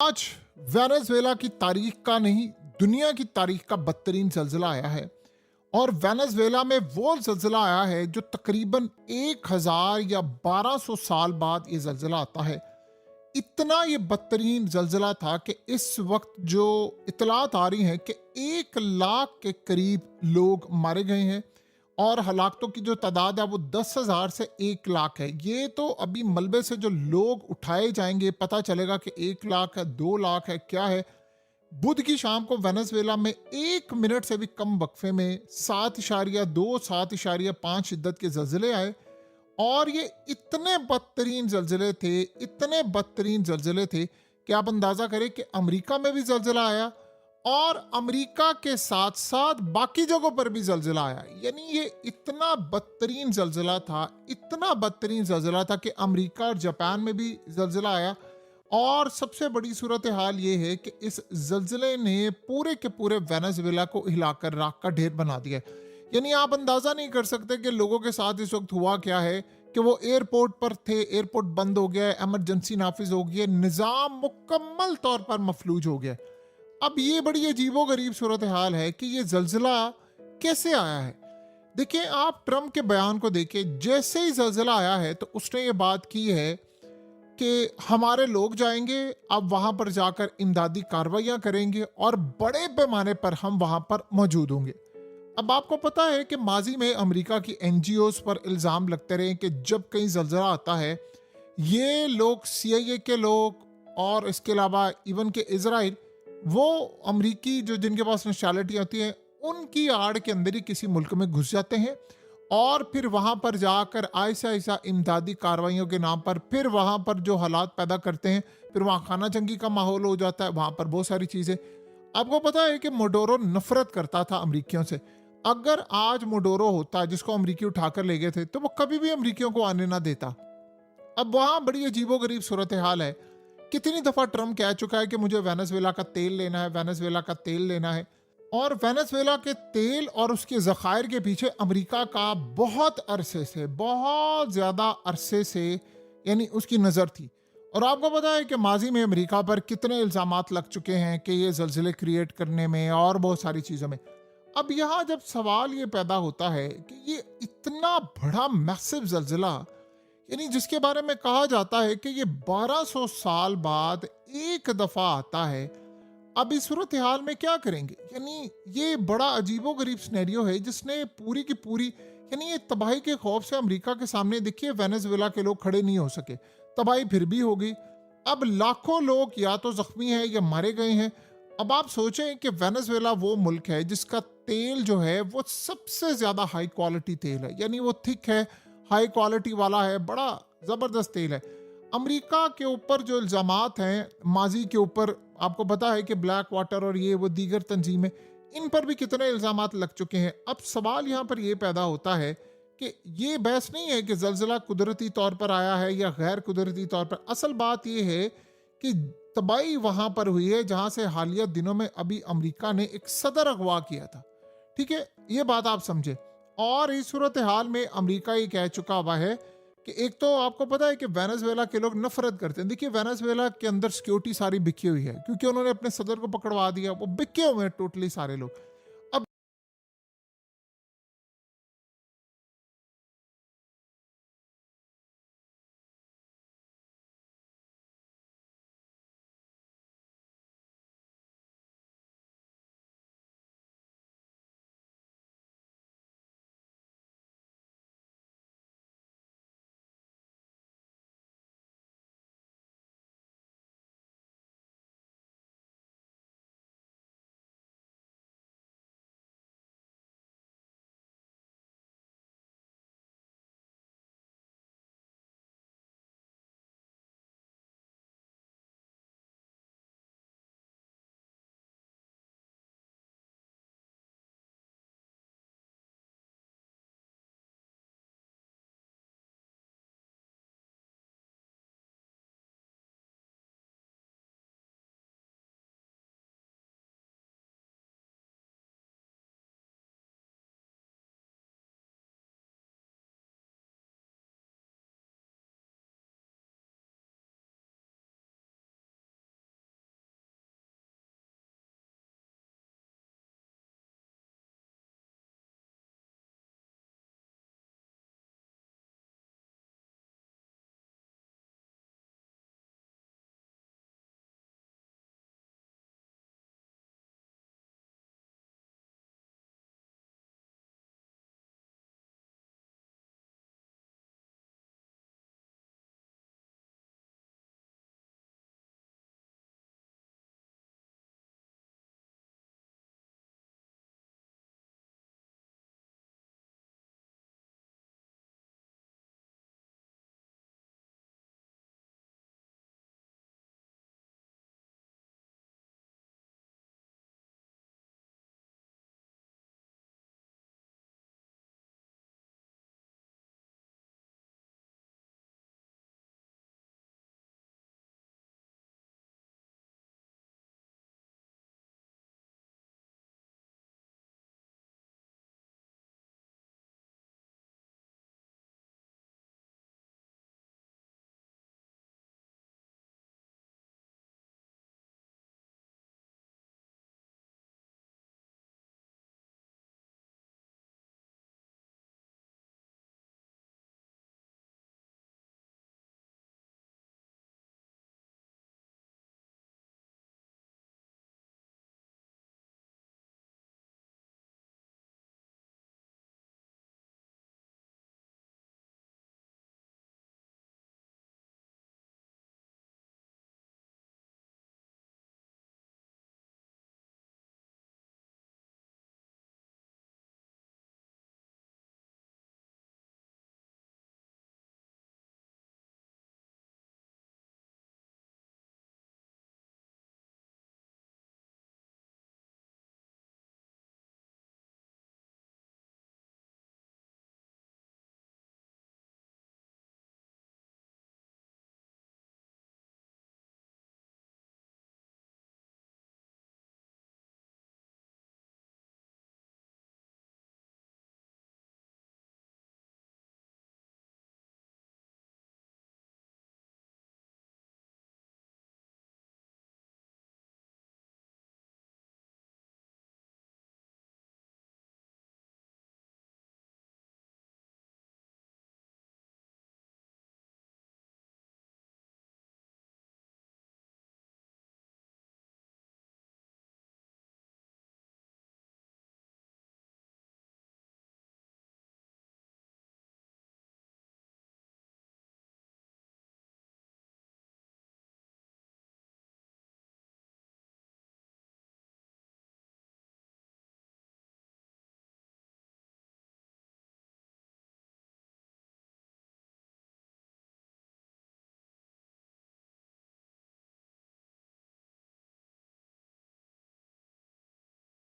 आज वेनेजुएला की तारीख का नहीं, दुनिया की तारीख का बदतरीन ज़लज़ला आया है। और वेनेजुएला में वो ज़लज़ला आया है जो तकरीबन 1000 या 1200 साल बाद ये ज़लज़ला आता है। इतना ये बदतरीन ज़लज़ला था कि इस वक्त जो इतलात आ रही हैं कि 1 लाख के करीब लोग मारे गए हैं और हलाकतों की जो तादाद है वो 10,000 से 1 लाख है। ये तो अभी मलबे से जो लोग उठाए जाएंगे पता चलेगा कि 1 लाख है, 2 लाख है, क्या है। बुध की शाम को वेनेजुएला में 1 मिनट से भी कम वक्फे में 7.2 7.5 शिद्दत के जल्जले आए। और ये इतने बदतरीन जल्जले थे, इतने बदतरीन जल्जले थे कि आप अंदाजा करें कि अमेरिका में भी जल्जला आया और अमेरिका के साथ साथ बाकी जगहों पर भी जल्जला आया। यानी ये इतना बदतरीन जल्जला था, इतना बदतरीन जल्जला था कि अमेरिका और जापान में भी जल्जला आया। और सबसे बड़ी सूरत हाल ये है कि इस जल्जले ने पूरे के पूरे वेनेजुएला को हिलाकर राख का ढेर बना दिया है। यानी आप अंदाजा नहीं कर सकते कि लोगों के साथ इस वक्त हुआ क्या है कि वो एयरपोर्ट पर थे, एयरपोर्ट बंद हो गया है, इमरजेंसी नाफिज हो गई है, निज़ाम मुकम्मल तौर पर मफलूज हो गया है। अब ये बड़ी अजीबो गरीब सूरत हाल है कि ये जल्जला कैसे आया है। देखिए, आप ट्रम्प के बयान को देखिए, जैसे ही जल्जला आया है तो उसने ये बात की है कि हमारे लोग जाएंगे, अब वहां पर जाकर इमदादी कार्रवाइयां करेंगे और बड़े पैमाने पर हम वहां पर मौजूद होंगे। अब आपको पता है कि माजी में अमेरिका की एनजीओज पर इल्ज़ाम लगते रहे कि जब कहीं जल्जला आता है, ये लोग सीआईए के लोग और इसके अलावा इवन के इजराइल, वो अमरीकी जो जिनके पास नेशनैलिटी होती है, उनकी आड़ के अंदर ही किसी मुल्क में घुस जाते हैं और फिर वहां पर जाकर ऐसा ऐसा इमदादी कार्रवाइयों के नाम पर फिर वहां पर जो हालात पैदा करते हैं, फिर वहां खाना जंगी का माहौल हो जाता है, वहां पर बहुत सारी चीजें। आपको पता है कि मोडोरो नफरत करता था अमरीकियों से। अगर आज मोडोरो होता जिसको अमरीकी उठाकर ले गए थे तो वो कभी भी अमरीकियों को आने ना देता। अब वहां बड़ी अजीबो गरीब सूरत हाल है। कितनी दफा ट्रम्प कह चुका है कि मुझे वेनेजुएला का तेल लेना है, वेनेजुएला का तेल लेना है। और वेनेजुएला के तेल और उसके ज़खायर के पीछे अमेरिका का बहुत अरसे से, बहुत ज़्यादा अरसे से यानी उसकी नज़र थी। और आपको पता है कि माजी में अमेरिका पर कितने इल्ज़ामात लग चुके हैं कि ये ज़लज़ले क्रिएट करने में और बहुत सारी चीज़ों में। अब यहाँ जब सवाल ये पैदा होता है कि ये इतना बड़ा मैसिव ज़लज़ला, यानी जिसके बारे में कहा जाता है कि ये 1200 साल बाद एक दफ़ा आता है, अब इस सूरत हाल में क्या करेंगे। यानी ये बड़ा अजीबो गरीब सिनेरियो है जिसने पूरी की पूरी, यानी ये तबाही के खौफ से अमेरिका के सामने देखिए वेनेजुएला के लोग खड़े नहीं हो सके, तबाही फिर भी हो गई। अब लाखों लोग या तो जख्मी हैं या मारे गए हैं। अब आप सोचें कि वेनेजुएला वो मुल्क है जिसका तेल जो है वो सबसे ज्यादा हाई क्वालिटी तेल है, यानी वो थिक है, हाई क्वालिटी वाला है, बड़ा जबरदस्त तेल है। अमेरिका के ऊपर जो इल्ज़ामात हैं माजी के ऊपर, आपको पता है कि ब्लैक वाटर और ये वो दीगर तंजीमें, इन पर भी कितने इल्ज़ामात लग चुके हैं। अब सवाल यहाँ पर ये पैदा होता है कि ये बहस नहीं है कि जल्जला कुदरती तौर पर आया है या गैर कुदरती तौर पर। असल बात ये है कि तबाही वहां पर हुई है जहां से हालिया दिनों में अभी अमेरिका ने एक सदर अगवा किया था। ठीक है, ये बात आप समझे। और इस सूरत हाल में अमेरिका ये कह चुका हुआ है कि एक तो आपको पता है कि वेनेजुएला के लोग नफरत करते हैं। देखिए, वेनेजुएला के अंदर सिक्योरिटी सारी बिकी हुई है क्योंकि उन्होंने अपने सदर को पकड़वा दिया, वो बिके हुए हैं टोटली सारे लोग।